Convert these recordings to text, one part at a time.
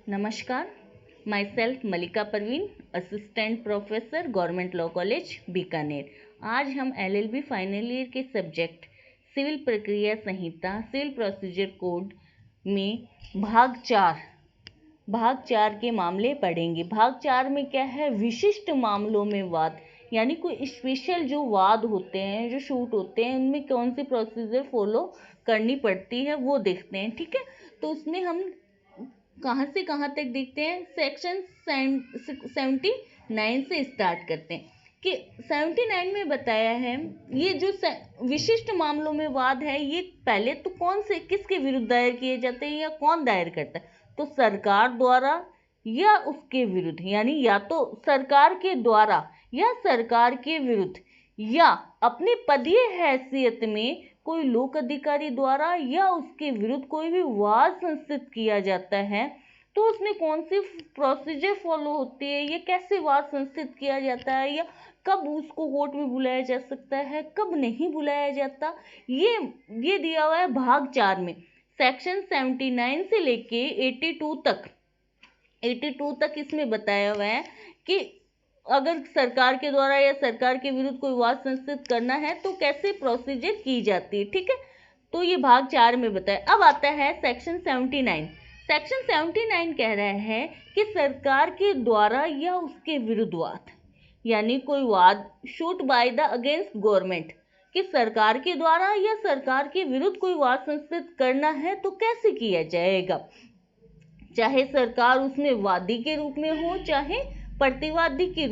नमस्कार, myself Malika Parveen, assistant professor, government law college Bikaner. आज हम LLB फाइनल ईयर के सब्जेक्ट सिविल प्रक्रिया संहिता सिविल प्रोसीजर कोड में भाग चार के मामले पढ़ेंगे। भाग 4 में क्या है, विशिष्ट मामलों में वाद, यानी कोई स्पेशल जो वाद होते हैं, जो शूट होते हैं, उनमें कौन सी प्रोसीजर फॉलो करनी पड़ती है वो देखते हैं। ठीक है, तो उसमें हम कहाँ से कहाँ तक देखते हैं, सेक्शन 79 से स्टार्ट करते हैं कि 79 में बताया है ये जो विशिष्ट मामलों में वाद है, ये पहले तो कौन से किसके विरुद्ध दायर किए जाते हैं या कौन दायर करता है, तो सरकार द्वारा या उसके विरुद्ध, यानी या तो सरकार के द्वारा या सरकार के विरुद्ध, या अपने पदीय हैसियत में कोई लोक अधिकारी द्वारा या उसके विरुद्ध कोई भी वाद संस्थित किया जाता है, तो उसमें कौन सी प्रोसीजर फॉलो होती है, ये कैसे वाद संस्थित किया जाता है, या कब उसको कोर्ट में बुलाया जा सकता है, कब नहीं बुलाया जाता, ये दिया हुआ है भाग 4 में। सेक्शन 79 से लेके 82 तक इसमें बताया हुआ है कि अगर सरकार के द्वारा या सरकार के विरुद्ध कोई वाद संस्थित करना है तो कैसे प्रोसीजर की जाती है। ठीक है, तो ये भाग 4 में बताया। अब आता है सेक्शन 79। सेक्शन 79 कह रहा है कि सरकार के द्वारा या उसके विरुद्ध वाद, यानी कोई वाद shoot by the against government, कि सरकार के द्वारा या सरकार के विरुद्ध कोई वाद संस्थित करना है तो कैसे किया जाएगा, चाहे सरकार उसमें वादी के रूप में हो चाहे प्रतिवादी के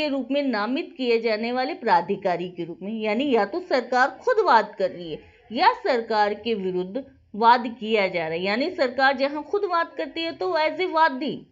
रूप में नामित किए जाने वाले प्राधिकारी के रूप में, यानी या तो सरकार खुद वाद कर रही है या सरकार के विरुद्ध वाद किया जा रहा है, यानी सरकार जहां खुद वाद करती है तो एज ए वादी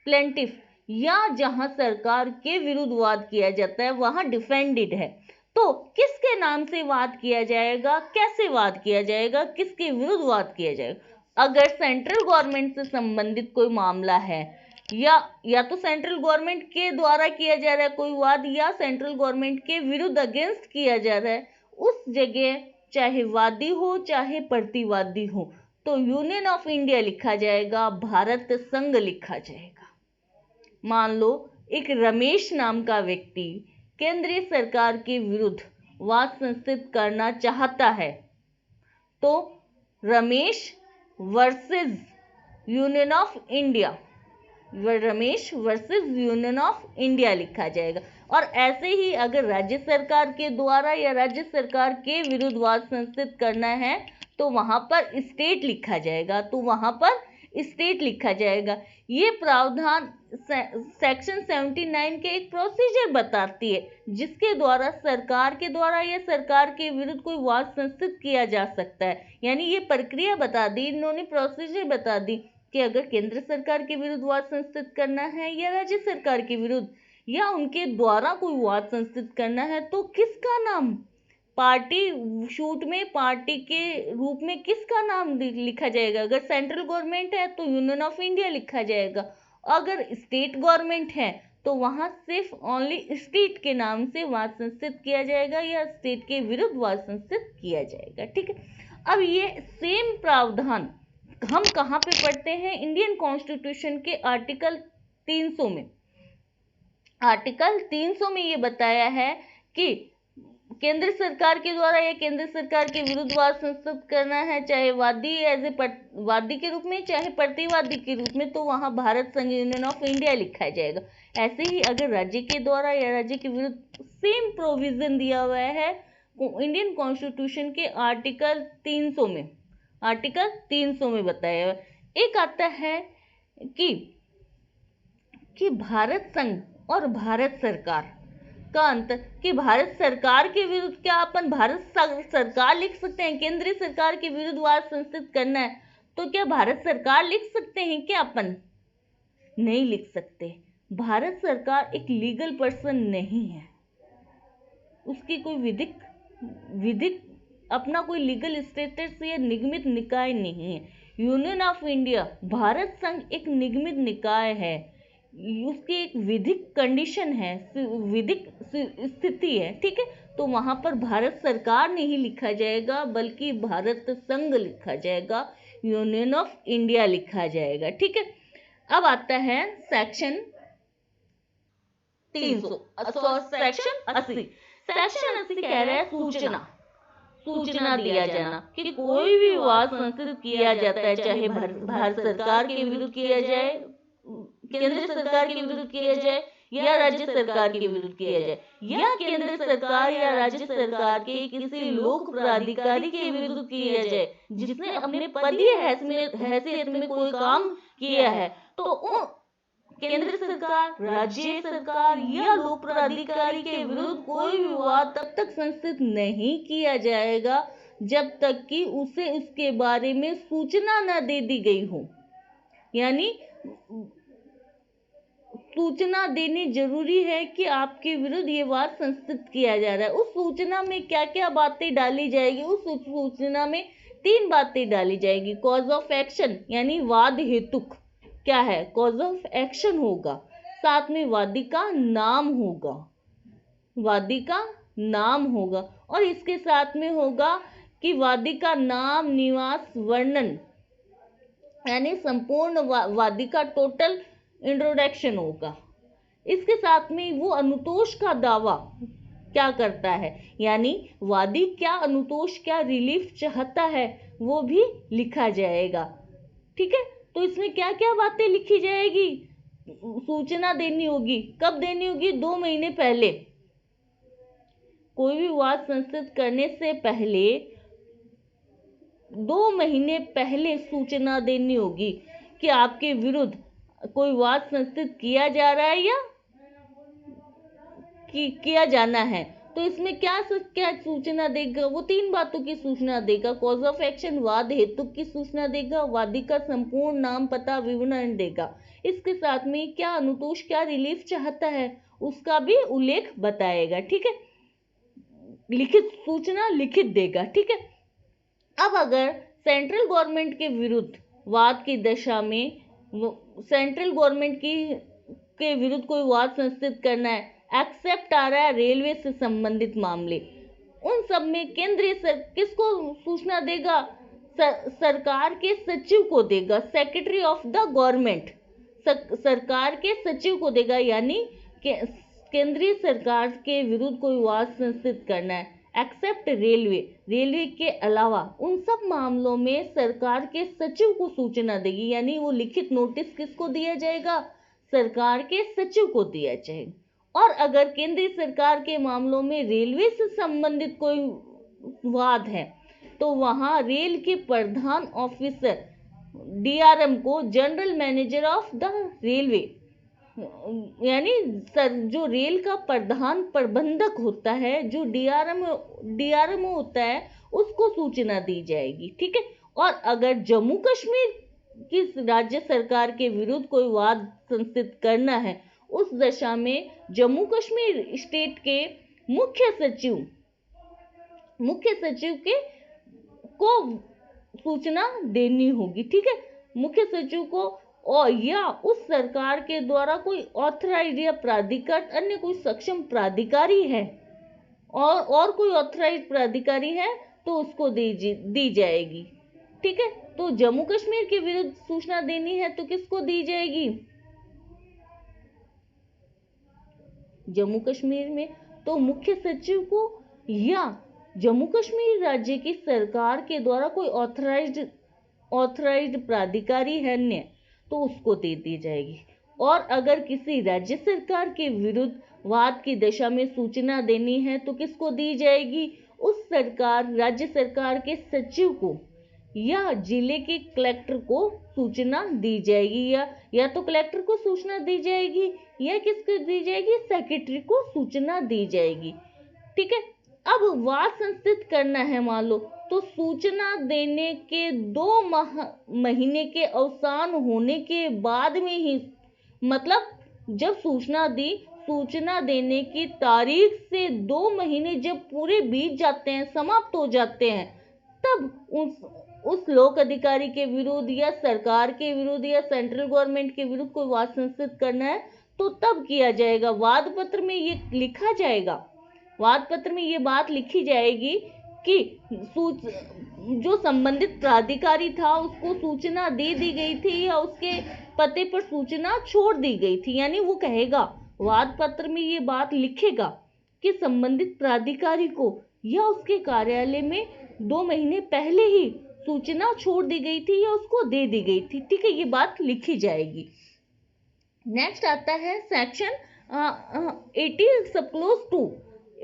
प्लेंटिफ, या जहां सरकार के विरुद्ध वाद किया जाता है वहां डिफेंडेड है, तो किसके नाम से वाद किया जाएगा, कैसे वाद किया जाएगा, किसके विरुद्ध वाद किया जाएगा। अगर सेंट्रल गवर्नमेंट से संबंधित कोई मामला है या तो सेंट्रल गवर्नमेंट के द्वारा किया जा रहा है कोई वाद या सेंट्रल गवर्नमेंट के विरुद्ध अगेंस्ट किया जा रहा है, उस जगह चाहे वादी हो चाहे प्रतिवादी हो तो यूनियन ऑफ इंडिया लिखा जाएगा, भारत संघ लिखा जाएगा। मान लो एक रमेश नाम का व्यक्ति केंद्रीय सरकार के विरुद्ध वाद संस्थित करना चाहता है, तो Ramesh versus union of India, Ramesh versus union of India लिखा जाएगा। और ऐसे ही अगर राज्य सरकार के द्वारा या राज्य सरकार के विरुद्ध वाद संस्थित करना है तो वहां पर स्टेट लिखा जाएगा, ये प्रावधान सेक्शन 79 के एक प्रोसीजर बताती है जिसके द्वारा सरकार के द्वारा या सरकार के विरुद्ध कोई वाद संस्थित किया जा सकता है, यानी ये प्रक्रिया बता दी इन्होंने, प्रोसीजर बता दी कि अगर केंद्र सरकार के विरुद्ध वाद संस्थित करना है या राज्य सरकार के विरुद्ध या उनके द्वारा कोई वाद संस्थित करना है तो किसका नाम, पार्टी शूट में पार्टी के रूप में किसका नाम लिखा जाएगा। अगर सेंट्रल गवर्नमेंट है तो यूनियन ऑफ इंडिया लिखा जाएगा, अगर स्टेट गवर्नमेंट है तो वहां सिर्फ ओनली स्टेट के नाम से वाद संस्थित किया जाएगा या स्टेट के विरुद्ध वाद संस्थित किया जाएगा। ठीक है, अब ये सेम प्रावधान हम कहाँ पे पढ़ते हैं, इंडियन कॉन्स्टिट्यूशन के आर्टिकल 300 में। आर्टिकल 300 में ये बताया है कि केंद्र सरकार के द्वारा या केंद्र सरकार के विरुद्ध वाद संस्थित करना है, चाहे वादी एज ए वादी के रूप में चाहे प्रतिवादी के रूप में, तो वहां भारत संघ यूनियन ऑफ इंडिया लिखा जाएगा। ऐसे ही अगर राज्य के द्वारा या राज्य के विरुद्ध सेम प्रोविजन दिया हुआ है इंडियन कॉन्स्टिट्यूशन के आर्टिकल 300 में बताया हुआ। एक आता है कि भारत संघ और भारत सरकार का अंतर, कि भारत सरकार के विरुद्ध क्या अपन भारत सरकार लिख सकते हैं, केंद्रीय सरकार के विरुद्ध वाद संस्थित करना है तो क्या भारत सरकार लिख सकते हैं, क्या अपन नहीं लिख सकते। भारत सरकार एक लीगल पर्सन नहीं है, उसकी कोई विधिक अपना कोई लीगल स्टेटस या निगमित निकाय नहीं है। यूनियन ऑफ इंडिया, भारत संघ एक निगमित निकाय है, उसकी एक विधिक कंडीशन है, विधिक स्थिति है। ठीक है, तो वहां पर भारत सरकार नहीं लिखा जाएगा बल्कि भारत संघ लिखा जाएगा, यूनियन ऑफ इंडिया लिखा जाएगा। ठीक है, अब आता है सेक्शन 300 सेक्शन 80। सेक्शन 80 कह रहा है सूचना दिया जाना कि कोई भी विवाद संस्कृत किया जाता है, चाहे भारत सरकार के विरुद्ध किया जाए, केंद्र सरकार के विरुद्ध किया जाए या राज्य सरकार के विरुद्ध किया जाए, या केंद्र सरकार या राज्य सरकार के किसी लोक प्राधिकारी के विरुद्ध किया जाए जिसने अपने पदीय हैसियत में कोई काम किया है, तो केंद्र सरकार, राज्य सरकार या लोक प्राधिकारी के विरुद्ध कोई विवाद तब तक संस्थित नहीं किया जाएगा जब तक कि उसे उसके बारे में सूचना न दे दी गई हो। यानी सूचना देनी जरूरी है कि आपके विरुद्ध ये वाद संस्थित किया जा रहा है। उस सूचना में क्या क्या बातें डाली जाएगी, उस सूचना में 3 बातें डाली जाएगी। कॉज ऑफ एक्शन यानी वाद हेतुक क्या है, कॉज ऑफ एक्शन होगा, साथ में वादी का नाम होगा, और इसके साथ में होगा कि वादी का नाम, निवास, वर्णन यानी संपूर्ण वादी का टोटल इंट्रोडक्शन होगा। इसके साथ में वो अनुतोष का दावा क्या करता है, यानी वादी क्या अनुतोष, क्या रिलीफ चाहता है, वो भी लिखा जाएगा। ठीक है, तो इसमें क्या क्या बातें लिखी जाएगी, सूचना देनी होगी। कब देनी होगी? 2 महीने पहले। कोई भी वाद संस्थित करने से पहले 2 महीने पहले सूचना देनी होगी कि आपके विरुद्ध कोई वाद संस्थित किया जा रहा है या किया जाना है। तो इसमें क्या सूचना देगा? वो 3 बातों की सूचना देगा। कॉज ऑफ एक्शन वाद हेतु की सूचना देगा, वादी का संपूर्ण नाम, पता, विवरण देगा। इसके साथ में क्या अनुतोष, क्या रिलीफ चाहता है उसका भी उल्लेख बताएगा। ठीक है, लिखित सूचना लिखित देगा। ठीक है, अब अगर सेंट्रल गवर्नमेंट के विरुद्ध वाद की दशा में सेंट्रल गवर्नमेंट के विरुद्ध कोई वाद संस्थित करना है, एक्सेप्ट आ रहा है रेलवे से संबंधित मामले, उन सब में केंद्रीय किसको सूचना देगा? सरकार के सचिव को देगा, सेक्रेटरी ऑफ द गवर्नमेंट, सरकार के सचिव को देगा। यानी केंद्रीय सरकार के विरुद्ध कोई वाद संस्थित करना है, एक्सेप्ट रेलवे के अलावा उन सब मामलों में सरकार के सचिव को सूचना देगी। यानी वो लिखित नोटिस किसको दिया जाएगा? सरकार के सचिव को दिया जाएगा। और अगर केंद्रीय सरकार के मामलों में रेलवे से संबंधित कोई वाद है तो वहां रेल के प्रधान ऑफिसर DRM को, general manager of the railway, यानी जो रेल का प्रधान प्रबंधक होता है, जो DRM होता है, उसको सूचना दी जाएगी। ठीक है, और अगर जम्मू कश्मीर की राज्य सरकार के विरुद्ध कोई वाद संस्थित करना है, उस दशा में जम्मू कश्मीर स्टेट के मुख्य सचिव को सूचना देनी होगी। ठीक है, मुख्य सचिव को, और या उस सरकार के द्वारा कोई ऑथराइज्ड या प्राधिकृत अन्य कोई सक्षम प्राधिकारी है और कोई ऑथराइज्ड प्राधिकारी है तो उसको दी जाएगी। ठीक है, तो जम्मू कश्मीर के विरुद्ध सूचना देनी है तो किसको दी जाएगी? जम्मू कश्मीर में तो मुख्य सचिव को, या जम्मू कश्मीर राज्य की सरकार के द्वारा कोई ऑथराइज्ड प्राधिकारी है अन्य तो उसको दे दी जाएगी। और अगर किसी राज्य सरकार के विरुद्ध वाद की दशा में सूचना देनी है तो किसको दी जाएगी? उस राज्य सरकार के सचिव को या जिले के कलेक्टर को सूचना दी जाएगी, या तो कलेक्टर को सूचना दी जाएगी या किसको दी जाएगी? सेक्रेटरी को सूचना दी जाएगी। ठीक है, अब वाद संस्थित करना है मान लो, तो सूचना देने के 2 महीने के अवसान होने के बाद में ही, मतलब जब सूचना देने की तारीख से 2 महीने जब पूरे बीत जाते हैं, समाप्त हो जाते हैं, तब उस लोक अधिकारी के विरुद्ध या सरकार के विरुद्ध या सेंट्रल गवर्नमेंट के विरुद्ध कोई वाद संस्थित करना है तो तब किया जाएगा। वाद पत्र में ये लिखा जाएगा, वाद पत्र में ये बात लिखी जाएगी कि जो संबंधित प्राधिकारी था उसको सूचना दे दी गई थी या उसके पते पर सूचना छोड़ दी गई थी। यानी वो कहेगा, वाद पत्र में ये बात लिखेगा कि संबंधित प्राधिकारी को या उसके कार्यालय में 2 महीने पहले ही सूचना छोड़ दी गई थी या उसको दे दी गई थी। ठीक है, ये बात लिखी जाएगी। नेक्स्ट आता है सेक्शन 80 सब क्लोज 2।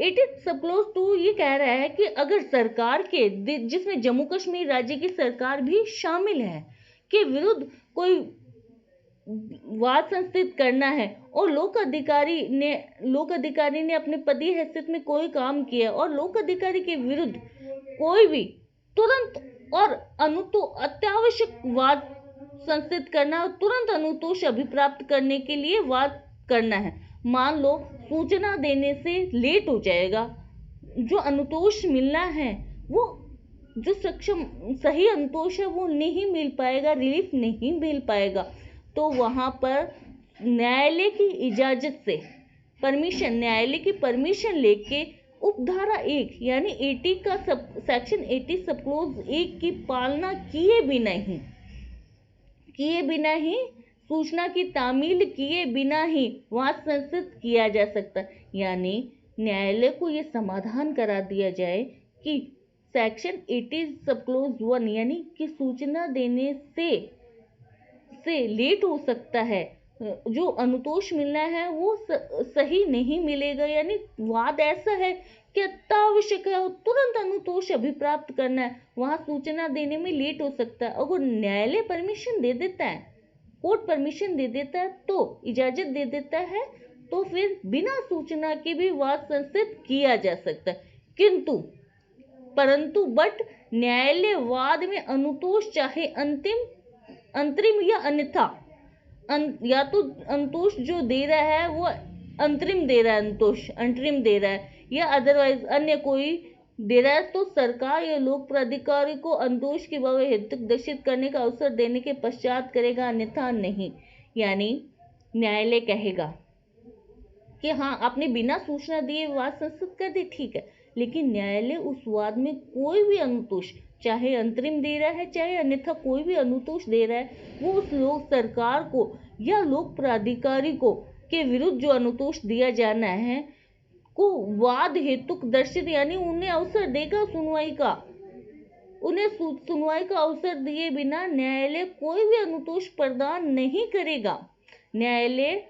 80 सब क्लोज 2 ये कह रहा है कि अगर सरकार के, जिसमें जम्मू कश्मीर राज्य की सरकार भी शामिल है, के विरुद्ध कोई वाद संस्थित करना है और लोक अधिकारी ने अपने पदीय हैसियत में कोई काम किया और लोक अधिकारी के विरुद्ध कोई भी तुरंत और अत्यावश्यक वाद संस्थित करना और तुरंत अनुतोष अभिप्राप्त करने के लिए वाद करना है। मान लो सूचना देने से लेट हो जाएगा, जो अनुतोष मिलना है वो जो सही अनुतोष है वो नहीं मिल पाएगा, रिलीफ नहीं मिल पाएगा, तो वहां पर न्यायालय की इजाजत से न्यायालय की परमिशन लेके उपधारा 1 यानी 80 का सेक्शन 80 सब क्लोज 1 की पालना किए बिना ही सूचना की तामील किए बिना ही वाद संस्थित किया जा सकता है। यानी न्यायालय को यह समाधान करा दिया जाए कि सेक्शन 80 सब क्लोज 1 यानी कि सूचना देने से लेट हो सकता है, जो अनुतोष मिलना है वो सही नहीं मिलेगा। यानी वाद ऐसा है कि अत्यावश्यक है और तुरंत अनुतोष अभिप्राप्त करना है, वहां सूचना देने में लेट हो सकता है। अगर न्यायालय परमिशन दे देता है, कोर्ट परमिशन दे देता है, तो इजाजत दे देता है, तो फिर बिना सूचना के भी वाद संस्थित किया जा सकता है। परंतु न्यायालय वाद में अनुतोष चाहे अंतरिम या अन्यथा या तो अनुतोष जो दे रहा है वो अंतरिम दे रहा है, या अदरवाइज अन्य कोई दे रहा है, तो सरकार या लोक प्राधिकारी को अनुतोष के बाबत हेतुक दर्शित करने का अवसर देने के पश्चात करेगा, अन्यथा नहीं। यानी न्यायालय कहेगा कि हाँ, आपने बिना सूचना दिए वाद संस्थित कर दी, ठीक है, लेकिन न्यायालय उस वाद में कोई भी अनुतोष चाहे अंतरिम दे रहा है चाहे अन्यथा कोई भी अनुतोष दे रहा है, वो उस लोक सरकार को या लोक प्राधिकारी को के विरुद्ध जो अनुतोष दिया जाना है को वाद हेतुक दर्शित, यानी उन्हें अवसर देगा सुनवाई का अवसर दिए बिना न्यायालय कोई भी अनुतोष प्रदान नहीं करेगा। न्यायालय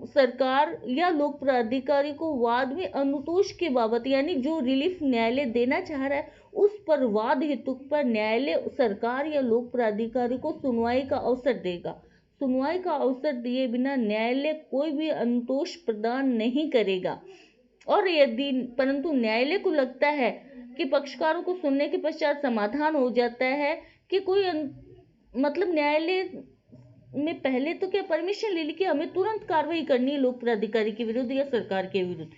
सरकार या लोक प्राधिकारी को वाद में अनुतोष के बाबत यानी जो रिलीफ न्यायालय देना चाह रहा है उस पर वाद हेतुक पर न्यायालय सरकार या लोक प्राधिकारी को सुनवाई का अवसर देगा। सुनवाई का अवसर दिए बिना न्यायालय कोई भी अनुतोष प्रदान नहीं करेगा। और परंतु न्यायालय को लगता है कि पक्षकारों को सुनने के पश्चात समाधान हो जाता है कि कोई मतलब न्यायालय में पहले तो क्या परमिशन ले ली कि हमें तुरंत कार्रवाई करनी है लोक प्राधिकारी के विरुद्ध या सरकार के विरुद्ध,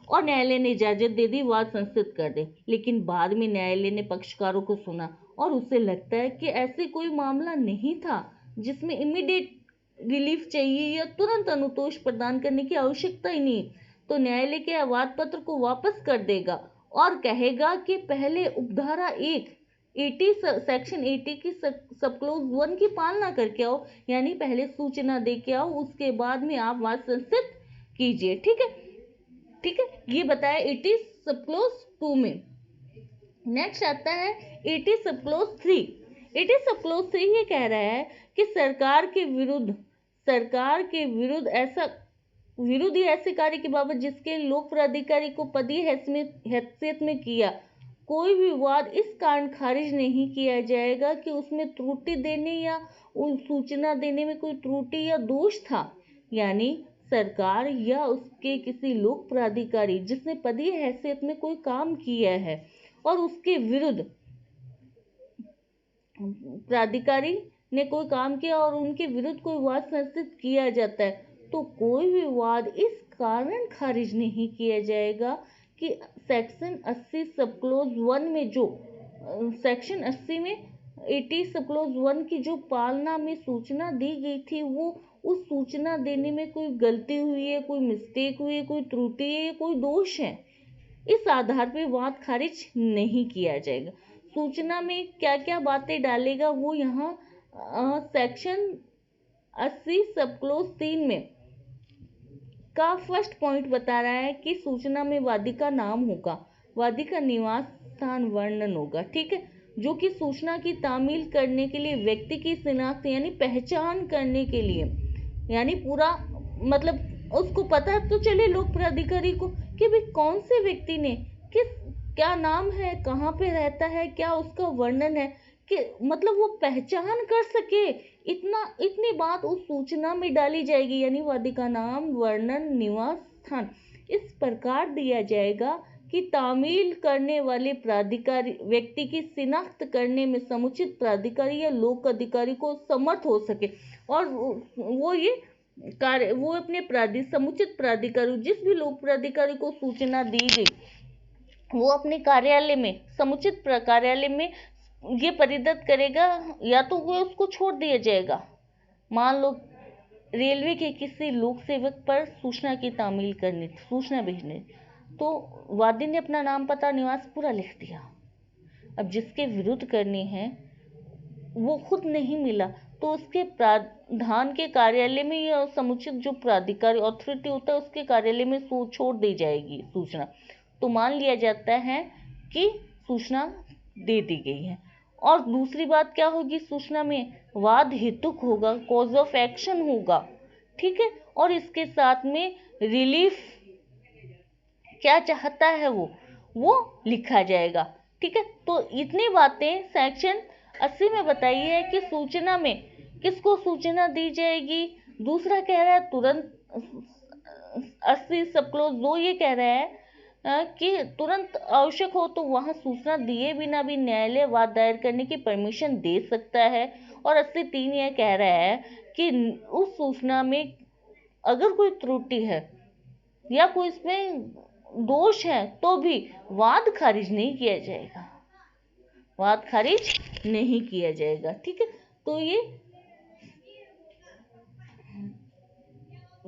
और न्यायालय ने इजाजत दे दी वाद संस्थित कर दे, लेकिन बाद में न्यायालय ने पक्षकारों को सुना और उसे लगता है कि ऐसे कोई मामला नहीं था जिसमें इमीडिएट रिलीफ चाहिए या तुरंत अनुतोष प्रदान करने की आवश्यकता ही नहीं, तो न्यायालय के वाद पत्र को वापस कर देगा और कहेगा कि पहले उपधारा 1 सेक्शन 80 की सब क्लोज 1 की पालना करके आओ, यानी पहले सूचना दे के आओ, उसके बाद में आप वाद संस्थित कीजिए। ठीक है, ये बताया 80 सब क्लोज 2 में। नेक्स्ट आता है 80 सब क्लोज 3। 80 सब क्लोज 3 ये कह रहा है कि सरकार के विरुद्ध ऐसे कार्य के बाबत जिसके लोक प्राधिकारी को पदीय हैसियत में किया कोई भी वाद इस कारण खारिज नहीं किया जाएगा कि उसमें त्रुटि देने या सूचना देने में कोई त्रुटि या दोष था। यानी सरकार या उसके किसी लोक प्राधिकारी जिसने पदीय हैसियत में कोई काम किया है और उसके विरुद्ध प्राधिकारी ने कोई काम किया और उनके विरुद्ध कोई वाद संस्थित किया जाता है, तो कोई भी वाद इस कारण खारिज नहीं किया जाएगा कि सेक्शन 80 सब क्लोज 1 में जो सेक्शन 80 में 80 सब क्लोज 1 की जो पालना में सूचना दी गई थी वो उस सूचना देने में कोई गलती हुई है, कोई मिस्टेक हुई है, कोई त्रुटि है, कोई दोष है, इस आधार पे वाद खारिज नहीं किया जाएगा। सूचना में क्या क्या बातें डालेगा वो यहाँ सेक्शन 80 सब क्लोज 3 में का फर्स्ट पॉइंट बता रहा है कि सूचना में वादी का नाम होगा, वादी का निवास स्थान वर्णन होगा, ठीक है, जो कि सूचना की तामील करने के लिए व्यक्ति की शिनाख्त यानी पहचान करने के लिए, यानी पूरा मतलब उसको पता तो चले लोक प्राधिकारी को कि भाई कौन से व्यक्ति ने किस क्या नाम है, कहाँ पे रहता है, क्या उसका वर्णन है, कि मतलब वो पहचान कर सके। इतनी बात उस सूचना में डाली जाएगी, यानी वादी का नाम, वर्णन, निवास स्थान इस प्रकार दिया जाएगा कि तामील करने वाले प्राधिकारी व्यक्ति की शिनाख्त करने में समुचित प्राधिकारी या लोक अधिकारी को समर्थ हो सके, और वो ये कार्य वो अपने समुचित प्राधिकारी, जिस भी लोक प्राधिकारी को सूचना दी गई, वो अपने कार्यालय में समुचित कार्यालय में ये परिदत्त करेगा, या तो वो उसको छोड़ दिया जाएगा। मान लो रेलवे के किसी लोक सेवक पर सूचना की तामील करनी, सूचना भेजने, तो वादी ने अपना नाम, पता, निवास पूरा लिख दिया। अब जिसके विरुद्ध करनी है वो खुद नहीं मिला, तो उसके प्रावधान के कार्यालय में या समुचित जो प्राधिकारी अथॉरिटी होता है उसके कार्यालय में छोड़ दी जाएगी सूचना। तो मान लिया जाता है कि सूचना दे दी गई है। और दूसरी बात क्या होगी, सूचना में वाद हेतुक होगा, कॉज ऑफ एक्शन होगा, ठीक है, और इसके साथ में रिलीफ क्या चाहता है वो लिखा जाएगा, ठीक है। तो इतनी बातें सेक्शन 80 में बताई है कि सूचना में किसको सूचना दी जाएगी। दूसरा कह रहा है तुरंत 80 सब क्लोज 2 ये कह रहा है कि तुरंत आवश्यक हो तो वहां सूचना दिए बिना भी न्यायालय वाद दायर करने की परमिशन दे सकता है। और 80(3) यह कह रहा है कि उस सूचना में अगर कोई त्रुटि है या कोई इसमें दोष है तो भी वाद खारिज नहीं किया जाएगा, वाद खारिज नहीं किया जाएगा, ठीक है। तो ये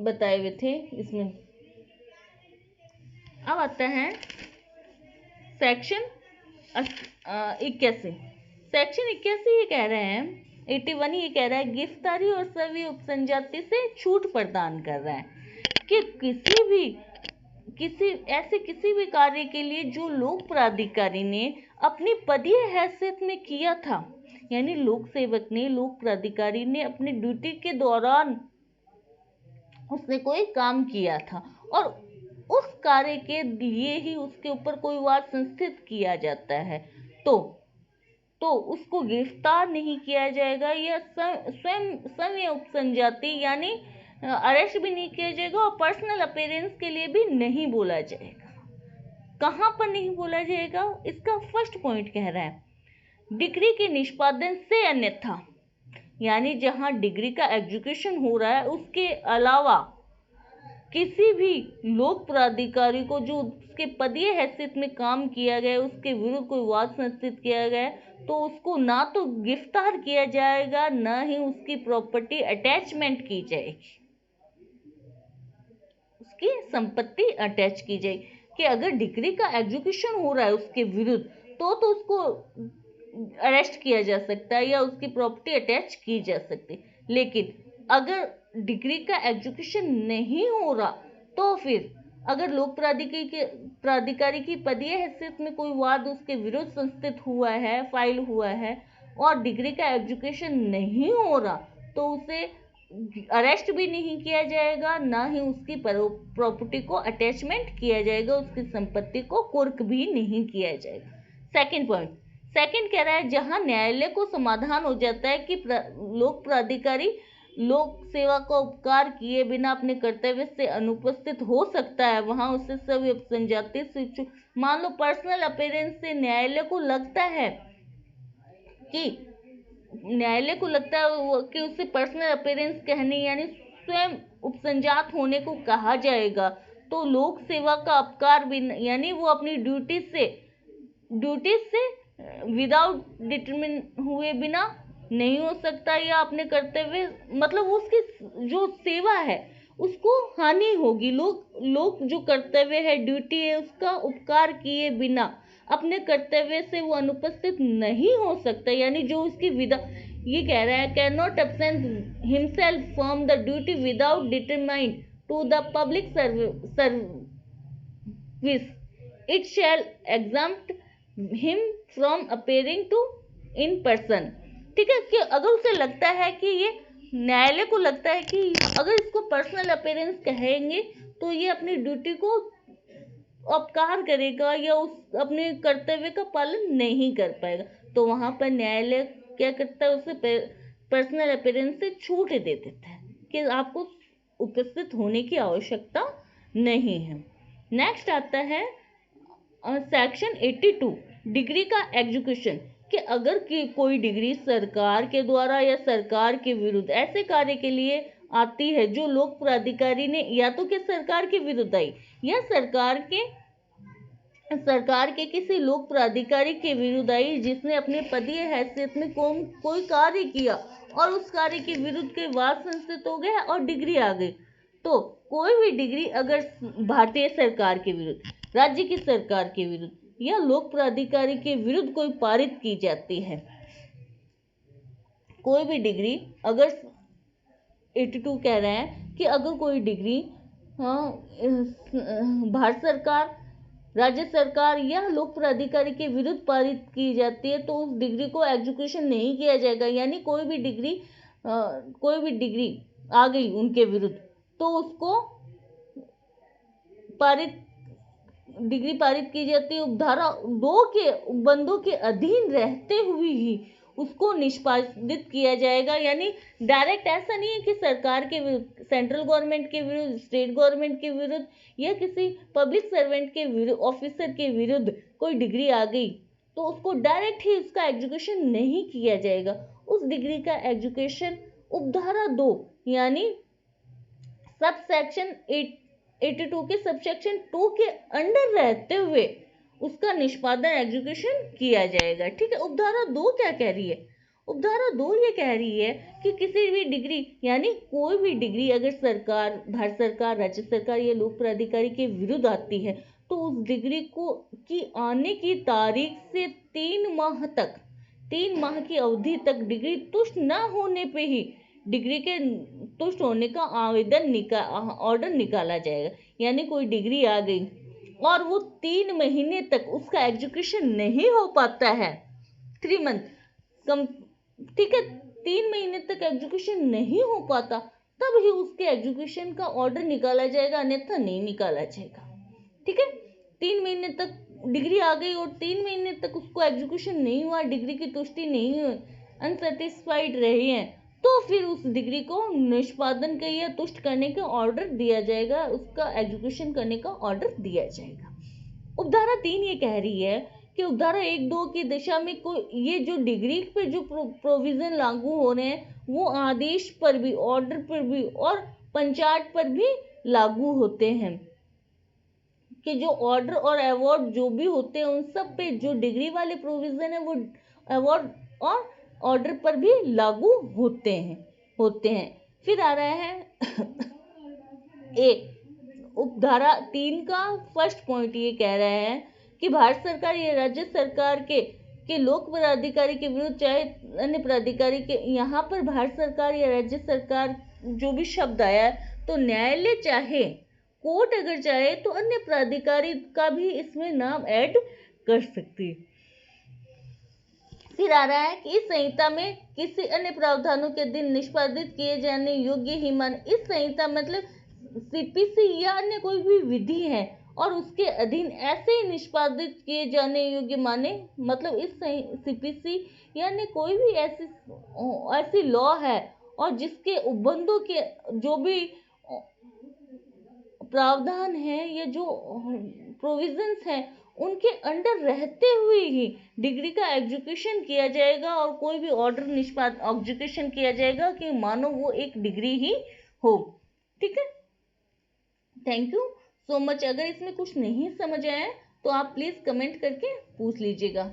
बताए हुए थे इसमें। अब आता है सेक्शन 81। सेक्शन 81 ये कह रहे हैं, 81 ये कह रहा है गिरफ्तारी और सभी उपसंजाति से छूट प्रदान कर रहा है कि किसी भी कार्य के लिए जो लोक प्राधिकारी ने अपनी पदीय हैसियत में किया था, यानी लोक सेवक ने, लोक प्राधिकारी ने अपनी ड्यूटी के दौरान उसने कोई काम किया था और उस कार्य के लिए ही उसके ऊपर कोई वाद संस्थित किया जाता है, तो उसको गिरफ्तार नहीं किया जाएगा या स्वयं उपसंजाति यानी अरेस्ट भी नहीं किया जाएगा और पर्सनल अपीयरेंस के लिए भी नहीं बोला जाएगा। कहाँ पर नहीं बोला जाएगा, इसका फर्स्ट पॉइंट कह रहा है डिग्री के निष्पादन से अन्यथा, यानी जहाँ डिग्री का एजुकेशन हो रहा है उसके अलावा किसी भी लोक प्राधिकारी को जो उसके पदीय हैसियत में काम किया गया, उसके विरुद्ध कोई वाद संस्थित किया गया, तो उसको ना तो गिरफ्तार किया जाएगा, ना ही उसकी प्रॉपर्टी अटैचमेंट की जाएगी, उसकी संपत्ति अटैच की जाएगी। कि अगर डिग्री का एजुकेशन हो रहा है उसके विरुद्ध तो उसको अरेस्ट किया जा सकता है या उसकी प्रॉपर्टी अटैच की जा सकती है। लेकिन अगर डिग्री का एजुकेशन नहीं हो रहा तो फिर अगर लोक प्राधिकारी की पदीय हैसियत में कोई वाद उसके विरुद्ध संस्थित हुआ है, फाइल हुआ है और डिग्री का एजुकेशन नहीं हो रहा, तो उसे अरेस्ट भी नहीं किया जाएगा, ना ही उसकी प्रॉपर्टी को अटैचमेंट किया जाएगा, उसकी संपत्ति को कुर्क भी नहीं किया जाएगा। सेकंड पॉइंट, सेकंड कह रहा है जहां न्यायालय को समाधान हो जाता है कि लोक प्राधिकारी लोक सेवा का उपकार किए बिना अपने कर्तव्य से अनुपस्थित हो सकता है, वहां उसे सभी उपसंजाति से, मान लो पर्सनल अपीयरेंस से न्यायालय को लगता है कि उसे पर्सनल अपीयरेंस कहने यानी स्वयं उपसंजात होने को कहा जाएगा, तो लोक सेवा का अपकार भी यानी वो अपनी ड्यूटी से विदाउट डिटरमिन हुए बिना नहीं हो सकता, या अपने कर्तव्य मतलब उसकी जो सेवा है उसको हानि होगी। लोग जो कर्तव्य है, ड्यूटी है, उसका उपकार किए बिना अपने कर्तव्य से वो अनुपस्थित नहीं हो सकता, यानी जो उसकी विदा, ये कह रहा है can not absent himself from the duty without determined to the public service, it shall exempt him from appearing to in person. ठीक है, कि अगर उसे लगता है कि ये, न्यायालय को लगता है कि अगर इसको पर्सनल अपेयरेंस कहेंगे तो ये अपनी ड्यूटी को अपकार करेगा या उस अपने कर्तव्य का पालन नहीं कर पाएगा, तो वहां पर न्यायालय क्या करता है, उसे पर्सनल अपेयरेंस से छूट दे देता है कि आपको उपस्थित होने की आवश्यकता नहीं है। नेक्स्ट आता है सेक्शन 82 डिग्री का एग्जीक्यूशन, कि अगर कि कोई डिग्री सरकार के द्वारा या सरकार के विरुद्ध ऐसे कार्य के लिए आती है जो लोक प्राधिकारी ने, या तो कि सरकार के विरुद्ध आई या सरकार के किसी लोक प्राधिकारी के विरुद्ध आई जिसने अपने पदीय हैसियत में कोई कार्य किया और उस कार्य के विरुद्ध के वाद संस्थित हो गया और डिग्री आ गई, तो कोई भी डिग्री अगर भारतीय सरकार के विरुद्ध, राज्य की सरकार के विरुद्ध या लोक प्राधिकारी के विरुद्ध कोई पारित की जाती है, कोई भी डिग्री अगर 82 कह रहे हैं कि अगर कोई डिग्री भारत सरकार, राज्य सरकार या लोक प्राधिकारी के विरुद्ध पारित की जाती है तो उस डिग्री को एग्जीक्यूशन नहीं किया जाएगा, यानी कोई भी डिग्री आ गई उनके विरुद्ध तो उसको डिग्री पारित की जाती है, उपधारा 2 के उपबंधों के अधीन रहते हुए ही उसको निष्पादित किया जाएगा। यानी डायरेक्ट ऐसा नहीं है कि सरकार के विरुद्ध, सेंट्रल गवर्नमेंट के विरुद्ध, स्टेट गवर्नमेंट के विरुद्ध या किसी पब्लिक सर्वेंट के विरुद्ध, ऑफिसर के विरुद्ध कोई डिग्री आ गई तो उसको डायरेक्ट ही उसका एग्जीक्यूशन नहीं किया जाएगा। उस डिग्री का एग्जीक्यूशन उपधारा 2 यानी सब सेक्शन 82 के सबसेक्शन 2 के अंडर रहते हुए उसका निष्पादन एग्जीक्यूशन किया जाएगा। ठीक है, उपधारा 2 क्या कह रही है? उपधारा 2 ये कह रही है कि किसी भी डिग्री, यानी कोई भी डिग्री अगर सरकार, भारत सरकार, राज्य सरकार या लोक प्राधिकारी के विरुद्ध आती है तो उस डिग्री को की आने की तारीख से 3 माह की अवधि तक डिग्री तुष्ट न होने पे ही डिग्री के तुष्ट होने का ऑर्डर निकाला जाएगा। यानी कोई डिग्री आ गई और वो 3 महीने तक उसका एग्जीक्यूशन नहीं हो पाता है, 3 मंथ कम, ठीक है, 3 महीने तक एग्जीक्यूशन नहीं हो पाता तब ही उसके एग्जीक्यूशन का ऑर्डर निकाला जाएगा, अन्यथा नहीं निकाला जाएगा। ठीक है, 3 महीने तक डिग्री आ गई और 3 महीने तक उसको एग्जीक्यूशन नहीं हुआ, डिग्री की तुष्टि नहीं हुई, अनसेटिस्फाइड रहे हैं, तो फिर उस डिग्री को निष्पादन के या तुष्ट करने का ऑर्डर दिया जाएगा, उसका एग्जीक्यूशन करने का ऑर्डर दिया जाएगा। उपधारा 3 ये कह रही है कि उपधारा 1-2 की दिशा में कोई ये जो डिग्री पे जो प्रोविजन लागू हो रहे हैं वो आदेश पर भी, ऑर्डर पर भी और पंचायत पर भी लागू होते हैं, कि जो ऑर्डर और अवार्ड जो भी होते हैं उन सब पे जो डिग्री वाले प्रोविजन है वो अवार्ड और ऑर्डर पर भी लागू होते हैं। फिर आ रहा है ए, उपधारा 3 का फर्स्ट पॉइंट ये कह रहा है कि भारत सरकार या राज्य सरकार के लोक प्राधिकारी के विरुद्ध चाहे अन्य प्राधिकारी के, यहाँ पर भारत सरकार या राज्य सरकार जो भी शब्द आया तो न्यायालय चाहे, कोर्ट अगर चाहे तो अन्य प्राधिकारी का भी इसमें नाम ऐड कर सकती है। फिर आ रहा है कि इस संहिता में किसी अन्य प्रावधानों के अधीन निष्पादित किए जाने योग्य ही मान, इस संहिता मतलब सीपीसी या अन्य कोई भी विधि है और उसके अधीन ऐसे ही निष्पादित किए जाने योग्य माने, मतलब इस सीपीसी या अन्य कोई भी ऐसी लॉ है और जिसके उपबंधों के जो भी प्रावधान है या जो प्रोविजंस हैं उनके अंडर रहते हुए ही डिग्री का एग्जीक्यूशन किया जाएगा और कोई भी ऑर्डर एग्जीक्यूशन किया जाएगा कि मानो वो एक डिग्री ही हो। ठीक है, थैंक यू सो मच। अगर इसमें कुछ नहीं समझ आया तो आप प्लीज कमेंट करके पूछ लीजिएगा।